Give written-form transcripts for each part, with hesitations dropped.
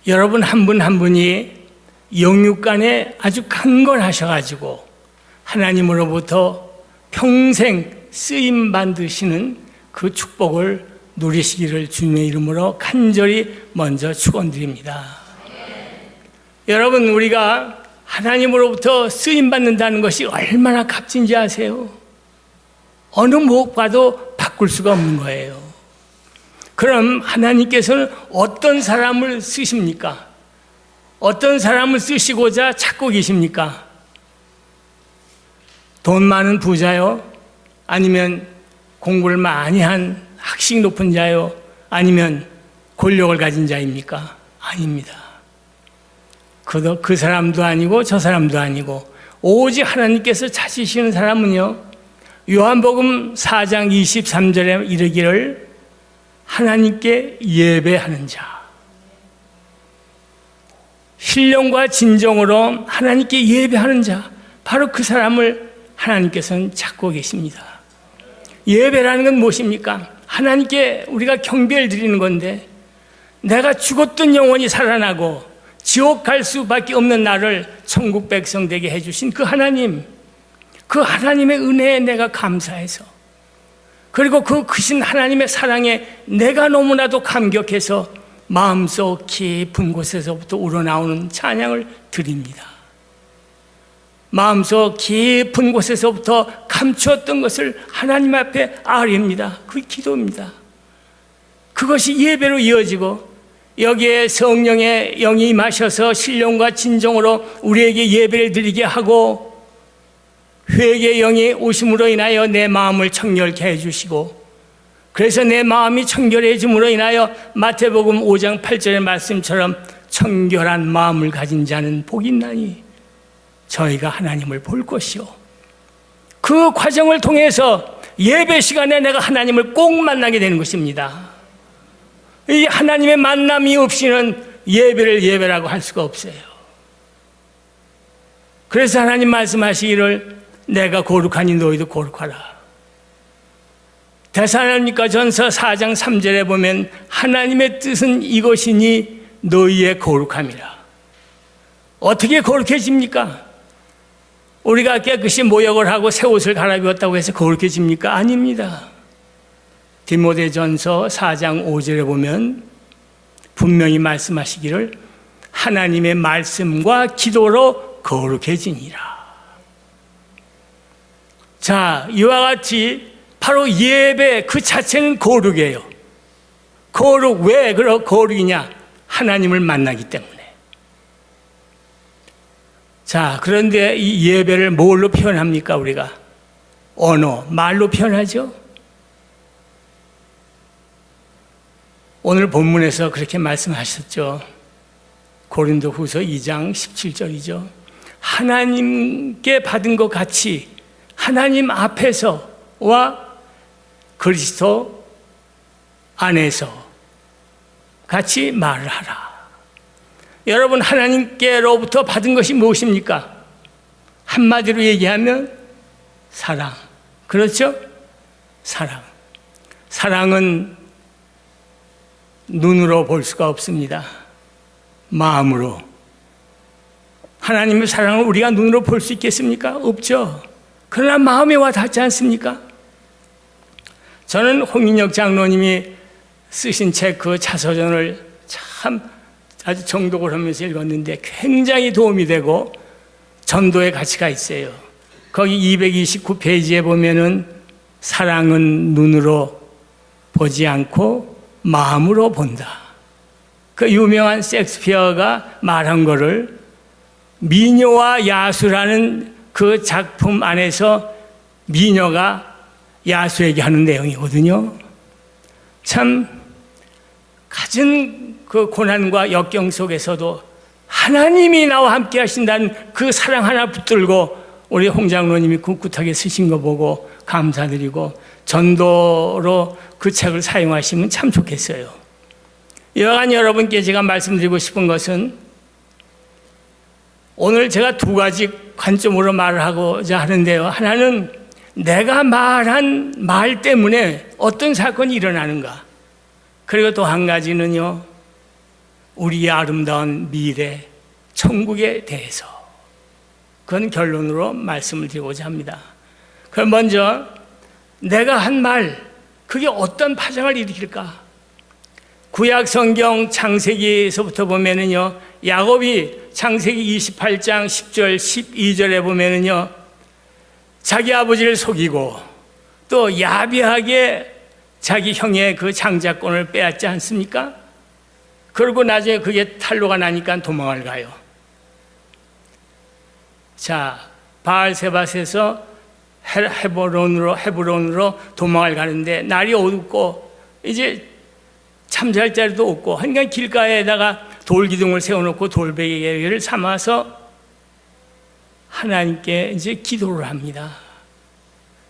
여러분 한 분 한 분이 영육간에 아주 강건하셔가지고 하나님으로부터 평생 쓰임 받으시는 그 축복을 누리시기를 주님의 이름으로 간절히 먼저 축원드립니다. 여러분, 우리가 하나님으로부터 쓰임 받는다는 것이 얼마나 값진지 아세요? 어느 무엇과도 바꿀 수가 없는 거예요. 그럼 하나님께서는 어떤 사람을 쓰십니까? 어떤 사람을 쓰시고자 찾고 계십니까? 돈 많은 부자요? 아니면 공부를 많이 한 학식 높은 자요? 아니면 권력을 가진 자입니까? 아닙니다. 그 사람도 아니고 저 사람도 아니고 오직 하나님께서 찾으시는 사람은요, 요한복음 4장 23절에 이르기를 하나님께 예배하는 자, 신령과 진정으로 하나님께 예배하는 자, 바로 그 사람을 하나님께서는 찾고 계십니다. 예배라는 건 무엇입니까? 하나님께 우리가 경배를 드리는 건데, 내가 죽었던 영혼이 살아나고 지옥 갈 수밖에 없는 나를 천국 백성 되게 해주신 그 하나님, 그 하나님의 은혜에 내가 감사해서, 그리고 그 크신 하나님의 사랑에 내가 너무나도 감격해서 마음속 깊은 곳에서부터 우러나오는 찬양을 드립니다. 마음속 깊은 곳에서부터 감추었던 것을 하나님 앞에 아뢰입니다. 그게 기도입니다. 그것이 예배로 이어지고, 여기에 성령의 영이 임하셔서 신령과 진정으로 우리에게 예배를 드리게 하고, 회개의 영이 오심으로 인하여 내 마음을 청결케 해주시고, 그래서 내 마음이 청결해짐으로 인하여 마태복음 5장 8절의 말씀처럼 청결한 마음을 가진 자는 복이 있나니 저희가 하나님을 볼 것이요, 그 과정을 통해서 예배 시간에 내가 하나님을 꼭 만나게 되는 것입니다. 이 하나님의 만남이 없이는 예배를 예배라고 할 수가 없어요. 그래서 하나님 말씀하시기를 내가 거룩하니 너희도 거룩하라. 데살로니가 전서 4장 3절에 보면 하나님의 뜻은 이것이니 너희의 거룩함이라. 어떻게 거룩해집니까? 우리가 깨끗이 모욕을 하고 새 옷을 갈아입었다고 해서 거룩해집니까? 아닙니다. 디모데전서 4장 5절에 보면 분명히 말씀하시기를 하나님의 말씀과 기도로 거룩해지니라. 자, 이와 같이 바로 예배 그 자체는 거룩이에요. 거룩, 왜 거룩이냐? 하나님을 만나기 때문에. 자, 그런데 이 예배를 뭘로 표현합니까, 우리가? 언어, 말로 표현하죠? 오늘 본문에서 그렇게 말씀하셨죠. 고린도후서 2장 17절이죠. 하나님께 받은 것 같이 하나님 앞에서와 그리스도 안에서 같이 말을 하라. 여러분, 하나님께로부터 받은 것이 무엇입니까? 한마디로 얘기하면 사랑. 그렇죠? 사랑. 사랑은 눈으로 볼 수가 없습니다. 마음으로. 하나님의 사랑을 우리가 눈으로 볼 수 있겠습니까? 없죠. 그러나 마음에 와 닿지 않습니까? 저는 홍인혁 장로님이 쓰신 책 그 자서전을 참 아주 정독을 하면서 읽었는데 굉장히 도움이 되고 전도의 가치가 있어요. 거기 229페이지에 보면은 사랑은 눈으로 보지 않고 마음으로 본다. 그 유명한 셰익스피어가 말한 거를 미녀와 야수라는 그 작품 안에서 미녀가 야수에게 하는 내용이거든요. 참 가진 그 고난과 역경 속에서도 하나님이 나와 함께 하신다는 그 사랑 하나 붙들고 우리 홍 장로님이 꿋꿋하게 쓰신 거 보고 감사드리고 전도로 그 책을 사용하시면 참 좋겠어요. 여간 여러분께 제가 말씀드리고 싶은 것은 오늘 제가 두 가지 관점으로 말을 하고자 하는데요. 하나는 내가 말한 말 때문에 어떤 사건이 일어나는가. 그리고 또 한 가지는요, 우리의 아름다운 미래, 천국에 대해서 그건 결론으로 말씀을 드리고자 합니다. 그럼 먼저 내가 한 말, 그게 어떤 파장을 일으킬까? 구약 성경 창세기에서부터 보면은요, 야곱이 창세기 28장 10절 12절에 보면은요, 자기 아버지를 속이고 또 야비하게 자기 형의 그 장자권을 빼앗지 않습니까? 그리고 나중에 그게 탄로가 나니까 도망을 가요. 자, 바알세밧에서 헤브론으로 도망을 가는데 날이 어둡고 이제 잠잘 자리도 없고 하니까 길가에다가 돌기둥을 세워놓고 돌베개를 삼아서 하나님께 이제 기도를 합니다.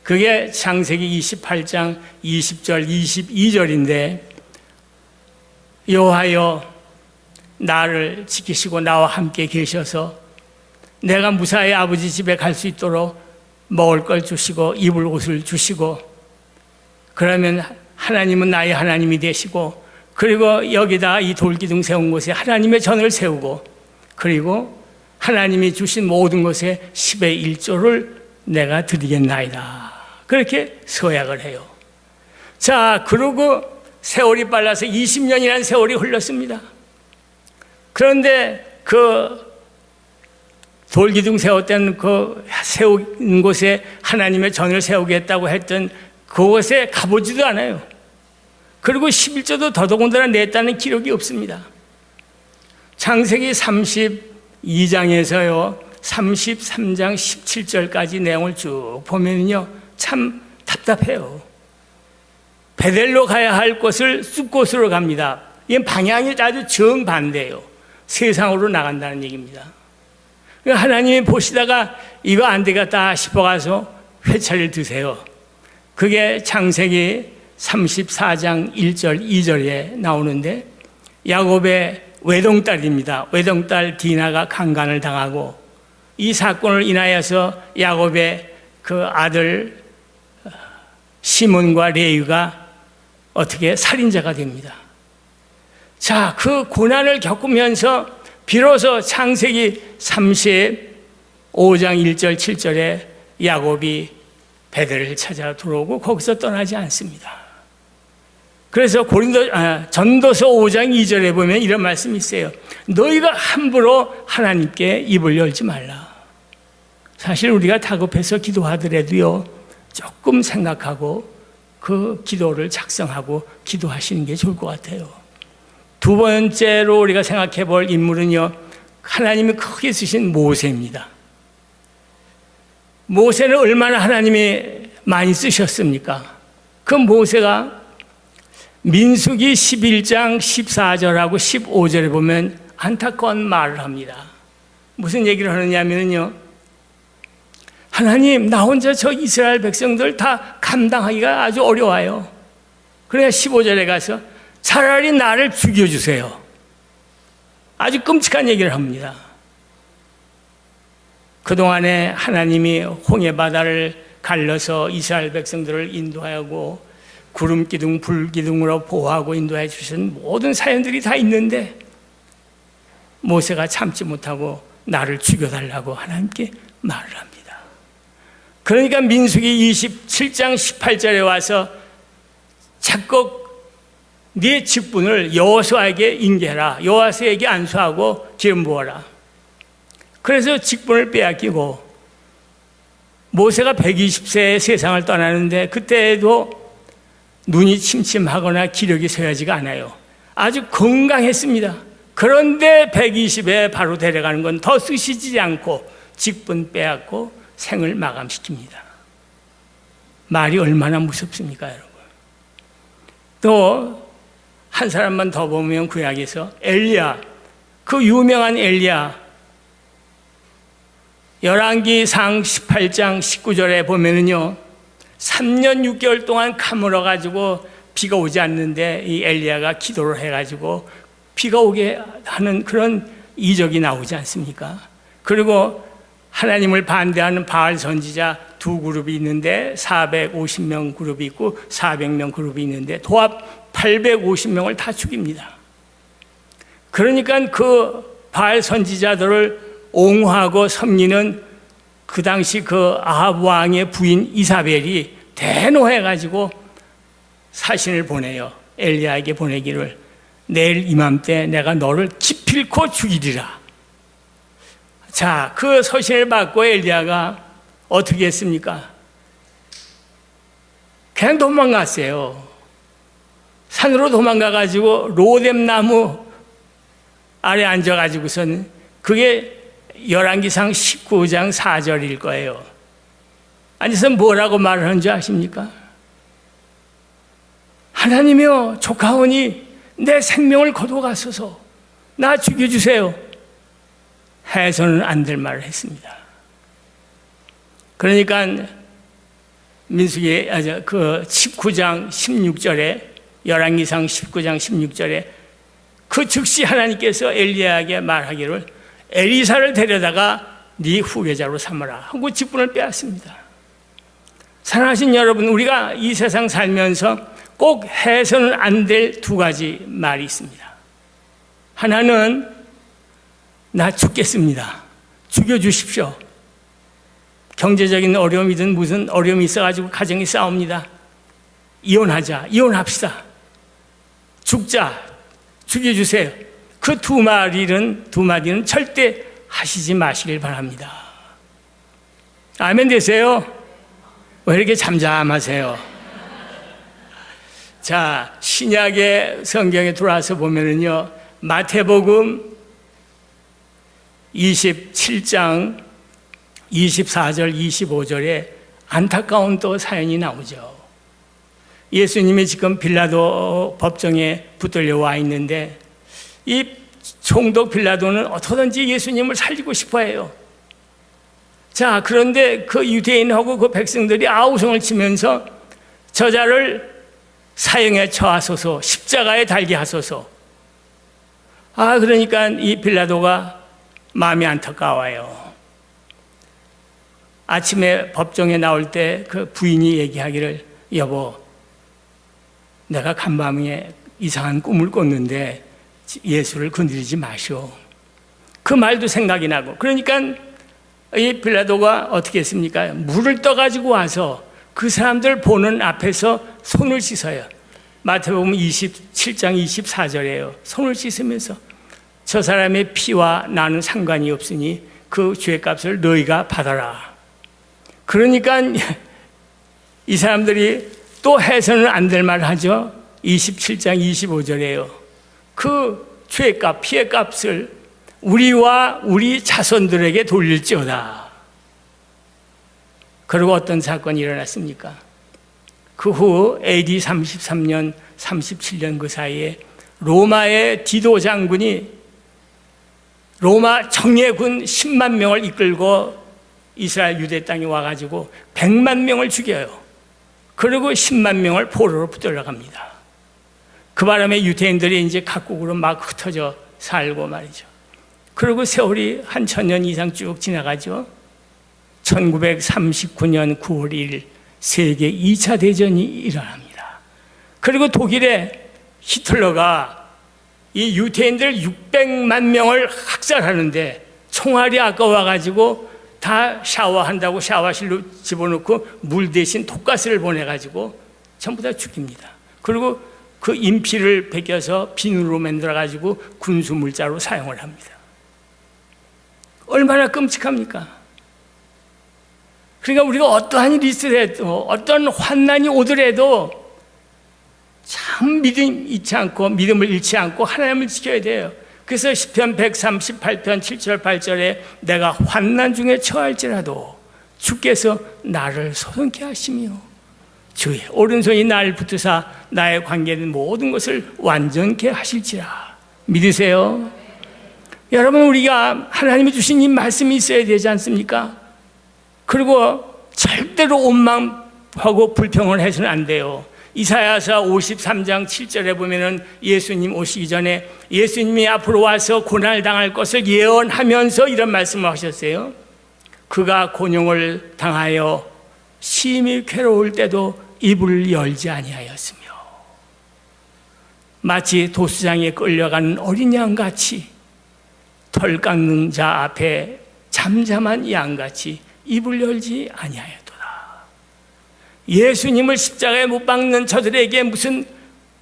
그게 창세기 28장 20절 22절인데 여호와여 나를 지키시고 나와 함께 계셔서 내가 무사히 아버지 집에 갈 수 있도록 먹을 걸 주시고 입을 옷을 주시고 그러면 하나님은 나의 하나님이 되시고 그리고 여기다 이 돌기둥 세운 곳에 하나님의 전을 세우고 그리고 하나님이 주신 모든 것의 10의 1조를 내가 드리겠나이다. 그렇게 서약을 해요. 자, 그러고 세월이 빨라서 20년이라는 세월이 흘렀습니다. 그런데 그 돌기둥 세웠던 그 세운 곳에 하나님의 전을 세우겠다고 했던 그곳에 가보지도 않아요. 그리고 11조도 더더군다나 냈다는 기록이 없습니다. 창세기 32장에서요 33장 17절까지 내용을 쭉 보면요 참 답답해요. 베델로 가야 할 곳을 쑥곳으로 갑니다. 이건 방향이 아주 정반대예요. 세상으로 나간다는 얘기입니다. 하나님이 보시다가 이거 안 되겠다 싶어가서 회차를 드세요. 그게 창세기 34장 1절 2절에 나오는데 야곱의 외동딸입니다. 외동딸 디나가 강간을 당하고 이 사건을 인하여서 야곱의 그 아들 시몬과 레위가 어떻게 살인자가 됩니다. 자, 그 고난을 겪으면서 비로소 창세기 35장 1절 7절에 야곱이 베델을 찾아 들어오고 거기서 떠나지 않습니다. 그래서 전도서 5장 2절에 보면 이런 말씀이 있어요. 너희가 함부로 하나님께 입을 열지 말라. 사실 우리가 다급해서 기도하더라도요 조금 생각하고 그 기도를 작성하고 기도하시는 게 좋을 것 같아요. 두 번째로 우리가 생각해 볼 인물은요 하나님이 크게 쓰신 모세입니다. 모세는 얼마나 하나님이 많이 쓰셨습니까? 그 모세가 민수기 11장 14절하고 15절에 보면 안타까운 말을 합니다. 무슨 얘기를 하느냐면요 하나님 나 혼자 저 이스라엘 백성들 다 감당하기가 아주 어려워요. 그래야 15절에 가서 차라리 나를 죽여주세요. 아주 끔찍한 얘기를 합니다. 그동안에 하나님이 홍해바다를 갈라서 이스라엘 백성들을 인도하고 구름기둥, 불기둥으로 보호하고 인도해 주신 모든 사연들이 다 있는데 모세가 참지 못하고 나를 죽여달라고 하나님께 말을 합니다. 그러니까 민수기 27장 18절에 와서 작곡 네 직분을 여호수아에게 인계하라. 여호수아에게 안수하고 기름 부어라. 그래서 직분을 빼앗기고 모세가 120세에 세상을 떠나는데 그때에도 눈이 침침하거나 기력이 쇠하지가 않아요. 아주 건강했습니다. 그런데 120에 바로 데려가는 건 더 쓰시지 않고 직분 빼앗고 생을 마감시킵니다. 말이 얼마나 무섭습니까, 여러분? 또 한 사람만 더 보면 구약에서 엘리야, 그 유명한 엘리야 열왕기상 18장 19절에 보면은요 3년 6개월 동안 가물어 가지고 비가 오지 않는데 이 엘리야가 기도를 해가지고 비가 오게 하는 그런 이적이 나오지 않습니까? 그리고 하나님을 반대하는 바알 선지자 두 그룹이 있는데 450명 그룹이 있고 400명 그룹이 있는데 도합 850명을 다 죽입니다. 그러니까 그 바알 선지자들을 옹호하고 섬기는 그 당시 그 아합 왕의 부인 이사벨이 대노해가지고 사신을 보내요. 엘리야에게 보내기를, 내일 이맘때 내가 너를 기필코 죽이리라. 자, 그 서신을 받고 엘리야가 어떻게 했습니까? 그냥 도망갔어요. 산으로 도망가가지고 로뎀 나무 아래 앉아가지고선, 그게 열왕기상 19장 4절일 거예요. 앉아서 뭐라고 말을 하는 줄 아십니까? 하나님이여, 조카오니 내 생명을 거둬가소서, 나 죽여주세요. 해서는 안 될 말을 했습니다. 그러니까 민수기 그 19장 16절에, 열왕기상 19장 16절에 그 즉시 하나님께서 엘리야에게 말하기를 엘리사를 데려다가 네 후계자로 삼아라 하고 직분을 빼앗습니다. 사랑하신 여러분, 우리가 이 세상 살면서 꼭 해서는 안 될 두 가지 말이 있습니다. 하나는 나 죽겠습니다, 죽여주십시오. 경제적인 어려움이든 무슨 어려움이 있어가지고 가정이 싸웁니다. 이혼하자, 이혼합시다, 죽자, 죽여주세요. 그 두 마디는 절대 하시지 마시길 바랍니다. 아멘 되세요? 왜 이렇게 잠잠하세요? 자, 신약의 성경에 들어와서 보면은요, 마태복음 27장 24절 25절에 안타까운 또 사연이 나오죠. 예수님이 지금 빌라도 법정에 붙들려 와 있는데, 이 총독 빌라도는 어떻게든지 예수님을 살리고 싶어 해요. 자, 그런데 그 유대인하고 그 백성들이 아우성을 치면서 저자를 사형에 처하소서, 십자가에 달게 하소서. 그러니까 이 빌라도가 마음이 안타까워요. 아침에 법정에 나올 때 그 부인이 얘기하기를, 여보, 내가 간밤에 이상한 꿈을 꿨는데 예수를 건드리지 마시오. 그 말도 생각이 나고, 그러니까 이 빌라도가 어떻게 했습니까? 물을 떠가지고 와서 그 사람들 보는 앞에서 손을 씻어요. 마태복음 27장 24절이에요. 손을 씻으면서 저 사람의 피와 나는 상관이 없으니 그 죄값을 너희가 받아라. 그러니까 이 사람들이 또 해서는 안 될 말 하죠. 27장 25절이에요. 그 죄값, 피해값을 우리와 우리 자손들에게 돌릴지어다. 그리고 어떤 사건이 일어났습니까? 그 후 AD 33년, 37년 그 사이에 로마의 디도 장군이 로마 정예군 10만 명을 이끌고 이스라엘 유대 땅에 와가지고 100만 명을 죽여요. 그리고 10만 명을 포로로 붙들려 갑니다. 그 바람에 유대인들이 이제 각국으로 막 흩어져 살고 말이죠. 그리고 세월이 한 1000년 이상 쭉 지나가죠. 1939년 9월 1일 세계 2차 대전이 일어납니다. 그리고 독일의 히틀러가 이 유대인들 600만 명을 학살하는데 총알이 아까워가지고 다 샤워한다고 샤워실로 집어넣고 물 대신 독가스를 보내가지고 전부 다 죽입니다. 그리고 그 인피를 벗겨서 비누로 만들어가지고 군수물자로 사용을 합니다. 얼마나 끔찍합니까? 그러니까 우리가 어떠한 일이 있더라도, 어떤 환난이 오더라도 참 믿음 잃지 않고, 믿음을 잃지 않고 하나님을 지켜야 돼요. 그래서 시편 138편 7절 8절에 내가 환난 중에 처할지라도 주께서 나를 소송케 하시며 주의 오른손이 나를 붙으사 나의 관계된 모든 것을 완전케 하실지라. 믿으세요? 여러분, 우리가 하나님이 주신 이 말씀이 있어야 되지 않습니까? 그리고 절대로 원망하고 불평을 해서는 안 돼요. 이사야서 53장 7절에 보면은 예수님 오시기 전에 예수님이 앞으로 와서 고난을 당할 것을 예언하면서 이런 말씀을 하셨어요. 그가 곤욕을 당하여 심히 괴로울 때도 입을 열지 아니하였으며 마치 도수장에 끌려가는 어린 양같이 털 깎는 자 앞에 잠잠한 양같이 입을 열지 아니하였도다. 예수님을 십자가에 못 박는 저들에게 무슨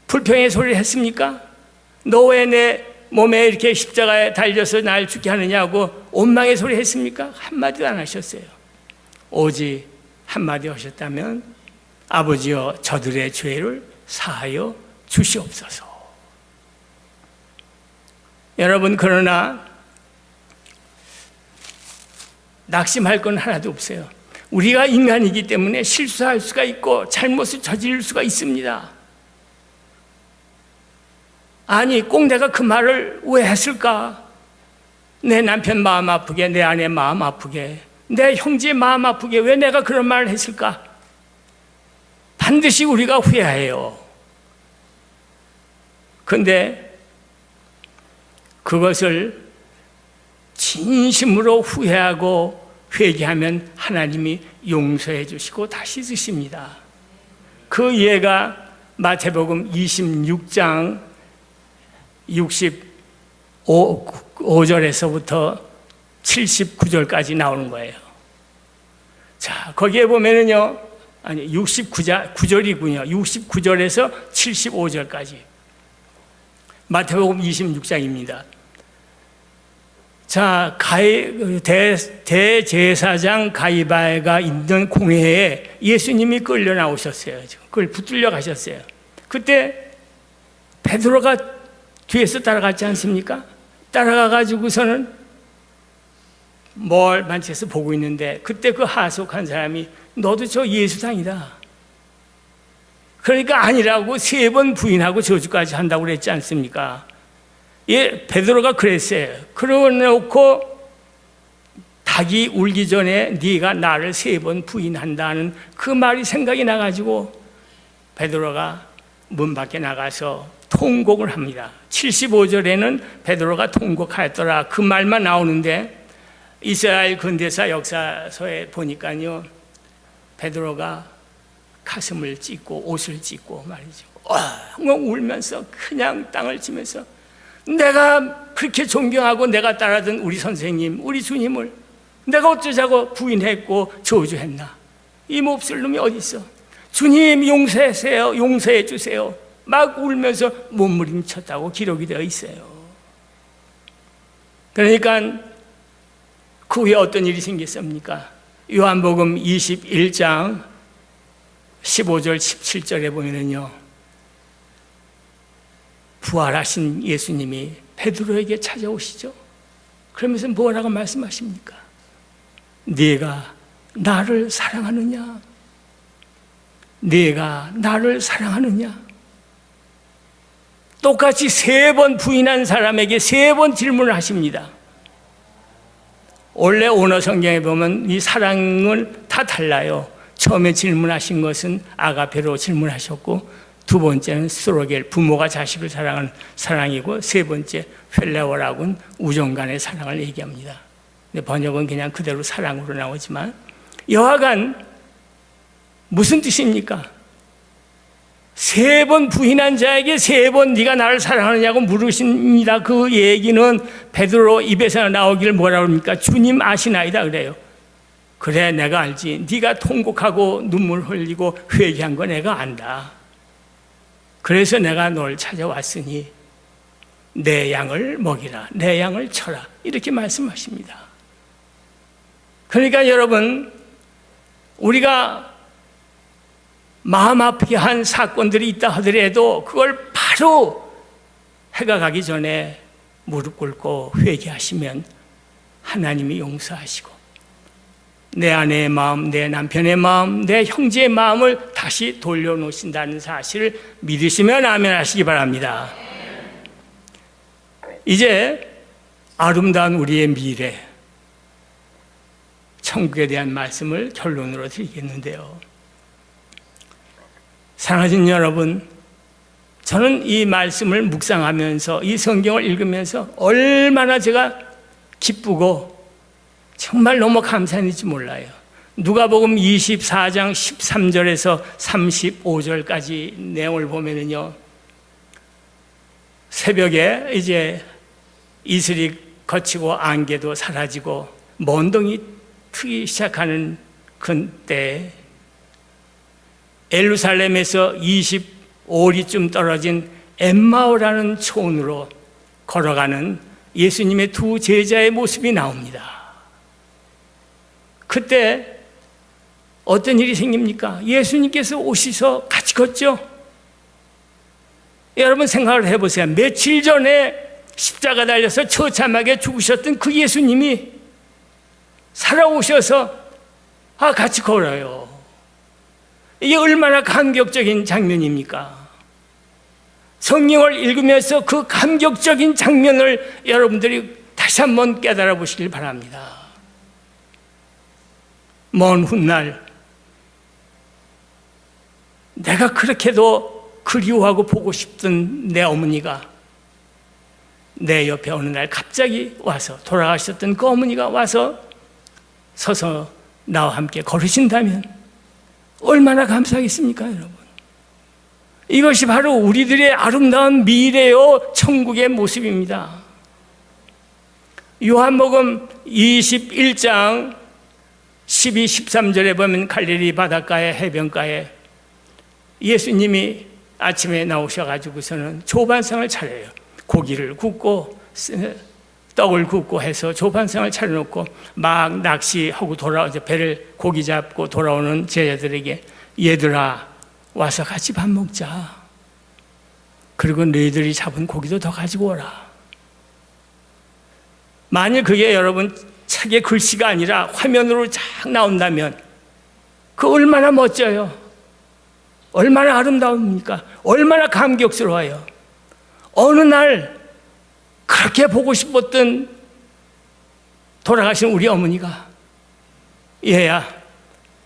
불평의 소리를 했습니까? 너 왜 내 몸에 이렇게 십자가에 달려서 날 죽게 하느냐고 원망의 소리 했습니까? 한마디도 안 하셨어요. 오직 한마디 하셨다면 아버지여 저들의 죄를 사하여 주시옵소서. 여러분, 그러나 낙심할 건 하나도 없어요. 우리가 인간이기 때문에 실수할 수가 있고 잘못을 저지를 수가 있습니다. 아니, 꼭 내가 그 말을 왜 했을까? 내 남편 마음 아프게, 내 아내 마음 아프게, 내 형제 마음 아프게 왜 내가 그런 말을 했을까? 반드시 우리가 후회해요. 그런데 그것을 진심으로 후회하고 회개하면 하나님이 용서해 주시고 다시 쓰십니다. 그 예가 마태복음 26장 65절에서부터 79절까지 나오는 거예요. 자, 거기에 보면은요, 아니, 69절이군요. 69절에서 75절까지. 마태복음 26장입니다. 자, 대제사장 가이바가 있는 공회에 예수님이 끌려 나오셨어요. 그걸 붙들려 가셨어요. 그때 베드로가 뒤에서 따라갔지 않습니까? 따라가가지고서는 뭘 만체서 보고 있는데 그때 그 하속한 사람이 너도 저 예수상이다. 그러니까 아니라고 3번 부인하고 저주까지 한다고 그랬지 않습니까? 예, 베드로가 그랬어요. 그러놓고 닭이 울기 전에 네가 나를 3번 부인한다는 그 말이 생각이 나가지고 베드로가 문 밖에 나가서 통곡을 합니다. 75절에는 베드로가 통곡하였더라 그 말만 나오는데 이스라엘 근대사 역사서에 보니까요, 베드로가 가슴을 찢고 옷을 찢고 말이죠. 엉엉 울면서 그냥 땅을 치면서 내가 그렇게 존경하고 내가 따라던 우리 선생님, 우리 주님을 내가 어쩌자고 부인했고 저주했나? 이 몹쓸 놈이 어디 있어? 주님 용서하세요, 용서해 주세요. 막 울면서 몸부림쳤다고 기록이 되어 있어요. 그러니까 그 후에 어떤 일이 생겼습니까? 요한복음 21장 15절 17절에 보면은요, 부활하신 예수님이 베드로에게 찾아오시죠. 그러면서 뭐라고 말씀하십니까? 네가 나를 사랑하느냐? 네가 나를 사랑하느냐? 똑같이 3번 부인한 사람에게 3번 질문을 하십니다. 원래 오너 성경에 보면 이 사랑은 다 달라요. 처음에 질문하신 것은 아가페로 질문하셨고, 2번째는 스로겔, 부모가 자식을 사랑하는 사랑이고, 3번째 펠레오라고는 우정 간의 사랑을 얘기합니다. 근데 번역은 그냥 그대로 사랑으로 나오지만 여하간 무슨 뜻입니까? 3번 부인한 자에게 3번 네가 나를 사랑하느냐고 물으십니다. 그 얘기는 베드로 입에서 나오기를 뭐라고 합니까? 주님 아시나이다 그래요. 그래, 내가 알지. 네가 통곡하고 눈물 흘리고 회개한 거 내가 안다. 그래서 내가 널 찾아왔으니 내 양을 먹이라, 내 양을 쳐라, 이렇게 말씀하십니다. 그러니까 여러분, 우리가 마음 아프게 한 사건들이 있다 하더라도 그걸 바로 해가 가기 전에 무릎 꿇고 회개하시면 하나님이 용서하시고 내 아내의 마음, 내 남편의 마음, 내 형제의 마음을 다시 돌려놓으신다는 사실을 믿으시면 아멘 하시기 바랍니다. 이제 아름다운 우리의 미래, 천국에 대한 말씀을 결론으로 드리겠는데요. 사랑하는 여러분, 저는 이 말씀을 묵상하면서 이 성경을 읽으면서 얼마나 제가 기쁘고 정말 너무 감사했는지 몰라요. 누가복음 24장 13절에서 35절까지 내용을 보면은요, 새벽에 이제 이슬이 거치고 안개도 사라지고 먼동이 트기 시작하는 그때 예루살렘에서 25리쯤 떨어진 엠마오라는 촌으로 걸어가는 예수님의 두 제자의 모습이 나옵니다. 그때 어떤 일이 생깁니까? 예수님께서 오셔서 같이 걷죠. 여러분 생각을 해보세요. 며칠 전에 십자가 달려서 처참하게 죽으셨던 그 예수님이 살아오셔서 같이 걸어요. 이게 얼마나 감격적인 장면입니까? 성경을 읽으면서 그 감격적인 장면을 여러분들이 다시 한번 깨달아 보시길 바랍니다. 먼 훗날 내가 그렇게도 그리워하고 보고 싶던 내 어머니가 내 옆에 어느 날 갑자기 와서, 돌아가셨던 그 어머니가 와서 서서 나와 함께 걸으신다면 얼마나 감사하겠습니까, 여러분? 이것이 바로 우리들의 아름다운 미래요 천국의 모습입니다. 요한복음 21장 12, 13절에 보면 갈릴리 바닷가의 해변가에 예수님이 아침에 나오셔가지고서는 조반상을 차려요. 고기를 굽고 떡을 굽고 해서 조반상을 차려놓고 막 낚시하고 이제 배를 고기 잡고 돌아오는 제자들에게, 얘들아 와서 같이 밥 먹자. 그리고 너희들이 잡은 고기도 더 가지고 오라. 만일 그게 여러분 책의 글씨가 아니라 화면으로 쫙 나온다면 그 얼마나 멋져요. 얼마나 아름다웁니까? 얼마나 감격스러워요. 어느 날 그렇게 보고 싶었던 돌아가신 우리 어머니가, 얘야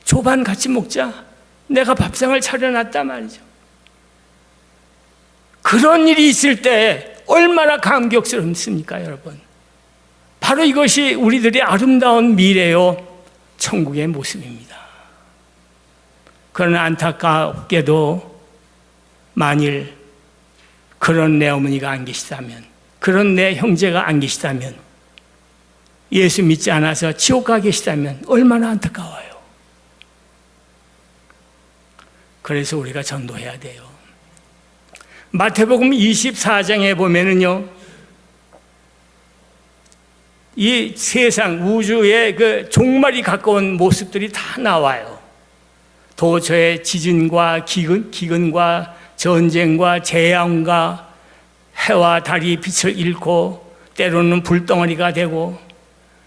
조반 같이 먹자. 내가 밥상을 차려놨단 말이죠. 그런 일이 있을 때 얼마나 감격스럽습니까, 여러분? 바로 이것이 우리들의 아름다운 미래요 천국의 모습입니다. 그러나 안타깝게도 만일 그런 내 어머니가 안 계시다면, 그런 내 형제가 안 계시다면, 예수 믿지 않아서 지옥 가 계시다면 얼마나 안타까워요. 그래서 우리가 전도해야 돼요. 마태복음 24장에 보면은요, 이 세상 우주의 그 종말이 가까운 모습들이 다 나와요. 도처의 지진과 기근과 전쟁과 재앙과 해와 달이 빛을 잃고 때로는 불덩어리가 되고,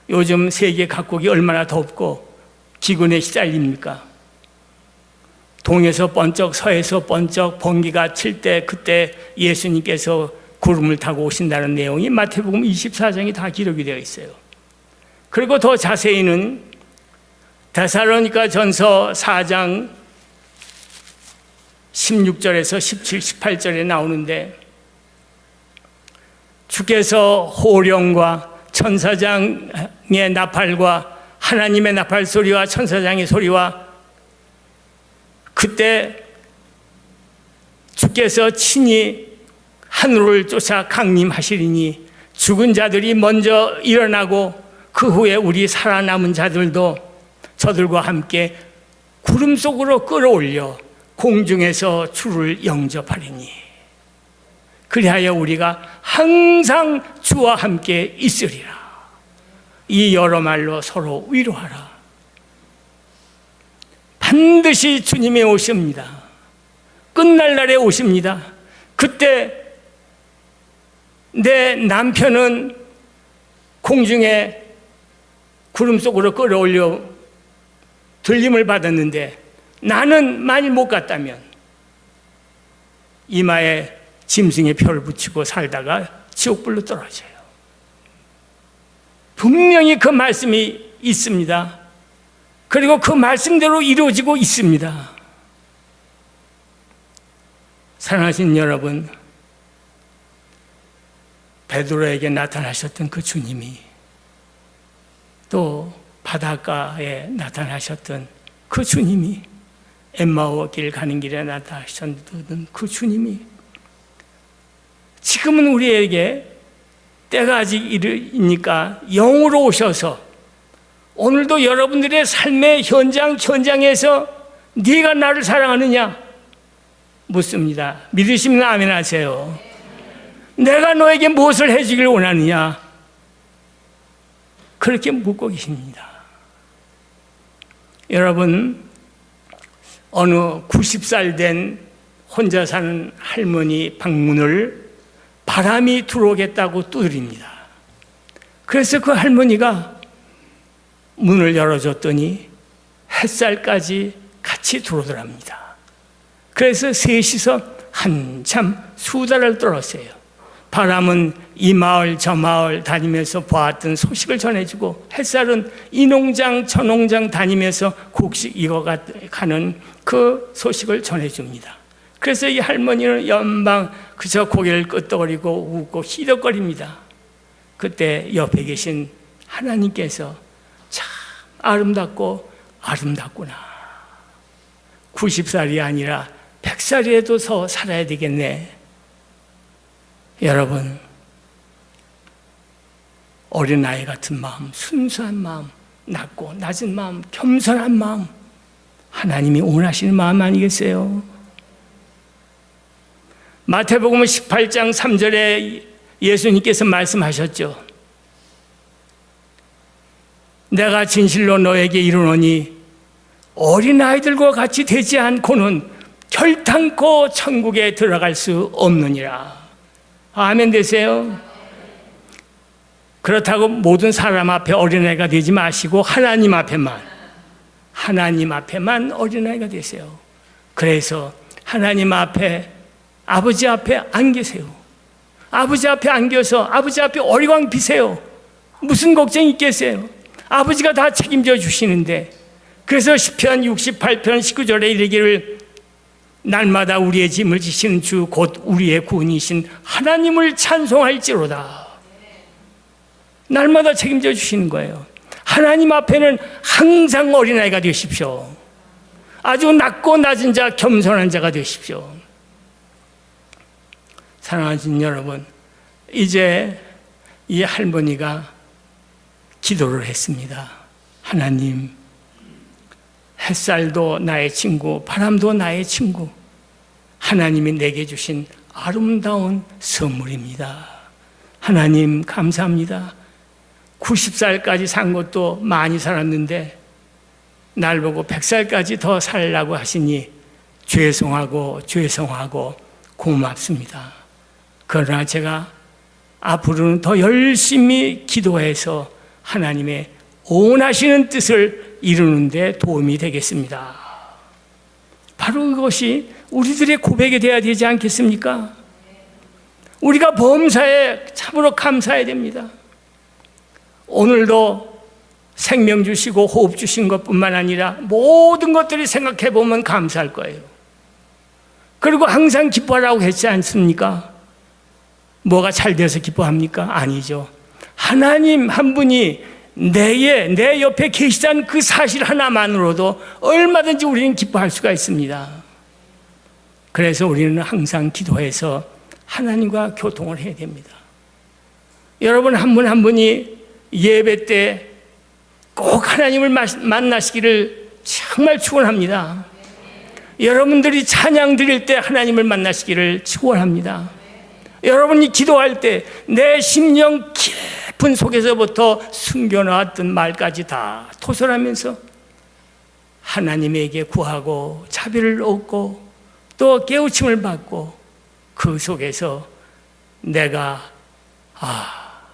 요즘 세계 각국이 얼마나 덥고 기근에 시달립니까? 동에서 번쩍 서에서 번쩍 번개가 칠 때 그때 예수님께서 구름을 타고 오신다는 내용이 마태복음 24장이 다 기록이 되어 있어요. 그리고 더 자세히는 데살로니가 전서 4장 16절에서 17, 18절에 나오는데, 주께서 호령과 천사장의 나팔과 하나님의 나팔 소리와 천사장의 소리와 그때 주께서 친히 하늘을 쫓아 강림하시리니 죽은 자들이 먼저 일어나고 그 후에 우리 살아남은 자들도 저들과 함께 구름 속으로 끌어올려 공중에서 주를 영접하리니 그리하여 우리가 항상 주와 함께 있으리라. 이 여러 말로 서로 위로하라. 반드시 주님이 오십니다. 끝날 날에 오십니다. 그때 내 남편은 공중에 구름 속으로 끌어올려 들림을 받았는데 나는 만일 못 갔다면 이마에 짐승의 표를 붙이고 살다가 지옥불로 떨어져요. 분명히 그 말씀이 있습니다. 그리고 그 말씀대로 이루어지고 있습니다. 사랑하신 여러분, 베드로에게 나타나셨던 그 주님이 또 바닷가에 나타나셨던 그 주님이 엠마오 길 가는 길에 나타나셨던 그 주님이 지금은 우리에게 때가 아직 이르니까 영으로 오셔서 오늘도 여러분들의 삶의 현장에서 네가 나를 사랑하느냐 묻습니다. 믿으시면 아멘 하세요. 내가 너에게 무엇을 해주길 원하느냐 그렇게 묻고 계십니다. 여러분, 어느 90살 된 혼자 사는 할머니 방문을 바람이 들어오겠다고 두드립니다. 그래서 그 할머니가 문을 열어줬더니 햇살까지 같이 들어오더랍니다. 그래서 셋이서 한참 수다를 떨었어요. 바람은 이 마을 저 마을 다니면서 보았던 소식을 전해주고, 햇살은 이 농장 저 농장 다니면서 곡식 익어가는 그 소식을 전해줍니다. 그래서 이 할머니는 연방 그저 고개를 끄덕거리고 웃고 희덕거립니다. 그때 옆에 계신 하나님께서 참 아름답고 아름답구나. 90살이 아니라 100살이라도 더 살아야 되겠네. 여러분, 어린아이 같은 마음, 순수한 마음, 낮고 낮은 마음, 겸손한 마음, 하나님이 원하시는 마음 아니겠어요? 마태복음 18장 3절에 예수님께서 말씀하셨죠. 내가 진실로 너에게 이르노니 어린아이들과 같이 되지 않고는 결탄코 천국에 들어갈 수 없느니라. 아멘 되세요. 그렇다고 모든 사람 앞에 어린아이가 되지 마시고 하나님 앞에만 어린아이가 되세요. 그래서 하나님 앞에, 아버지 앞에 안기세요. 아버지 앞에 안겨서 아버지 앞에 어리광 비세요. 무슨 걱정이 있겠어요? 아버지가 다 책임져 주시는데. 그래서 시편 68편 19절에 이르기를 날마다 우리의 짐을 지시는 주 곧 우리의 구원이신 하나님을 찬송할지로다. 날마다 책임져 주시는 거예요. 하나님 앞에는 항상 어린아이가 되십시오. 아주 낮고 낮은 자, 겸손한 자가 되십시오. 사랑하는 여러분, 이제 이 할머니가 기도를 했습니다. 하나님, 햇살도 나의 친구, 바람도 나의 친구, 하나님이 내게 주신 아름다운 선물입니다. 하나님 감사합니다. 90살까지 산 것도 많이 살았는데 날 보고 100살까지 더 살라고 하시니 죄송하고 고맙습니다. 그러나 제가 앞으로는 더 열심히 기도해서 하나님의 원하시는 뜻을 이루는 데 도움이 되겠습니다. 바로 그것이 우리들의 고백이 되어야 되지 않겠습니까? 우리가 범사에 참으로 감사해야 됩니다. 오늘도 생명 주시고 호흡 주신 것뿐만 아니라 모든 것들이 생각해 보면 감사할 거예요. 그리고 항상 기뻐하라고 했지 않습니까? 뭐가 잘 돼서 기뻐합니까? 아니죠. 하나님 한 분이 내 옆에 계시다는 그 사실 하나만으로도 얼마든지 우리는 기뻐할 수가 있습니다. 그래서 우리는 항상 기도해서 하나님과 교통을 해야 됩니다. 여러분 한 분 한 분이 예배 때 꼭 하나님을 만나시기를 정말 축원합니다. 여러분들이 찬양 드릴 때 하나님을 만나시기를 축원합니다. 여러분이 기도할 때 내 심령 깊은 속에서부터 숨겨놨던 말까지 다 토설하면서 하나님에게 구하고 자비를 얻고 또 깨우침을 받고 그 속에서 내가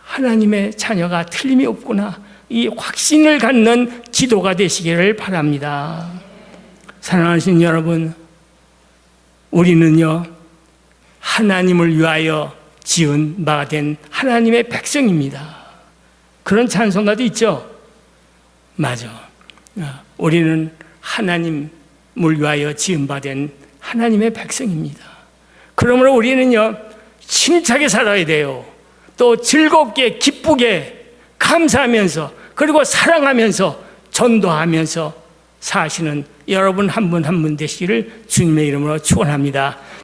하나님의 자녀가 틀림이 없구나, 이 확신을 갖는 기도가 되시기를 바랍니다. 사랑하신 여러분, 우리는요 하나님을 위하여 지은 바 된 하나님의 백성입니다. 그런 찬송가도 있죠. 맞아. 우리는 하나님을 위하여 지은 바 된 하나님의 백성입니다. 그러므로 우리는요 힘차게 살아야 돼요. 또 즐겁게 기쁘게 감사하면서 그리고 사랑하면서 전도하면서 사시는 여러분 한 분 한 분 되시기를 주님의 이름으로 축원합니다.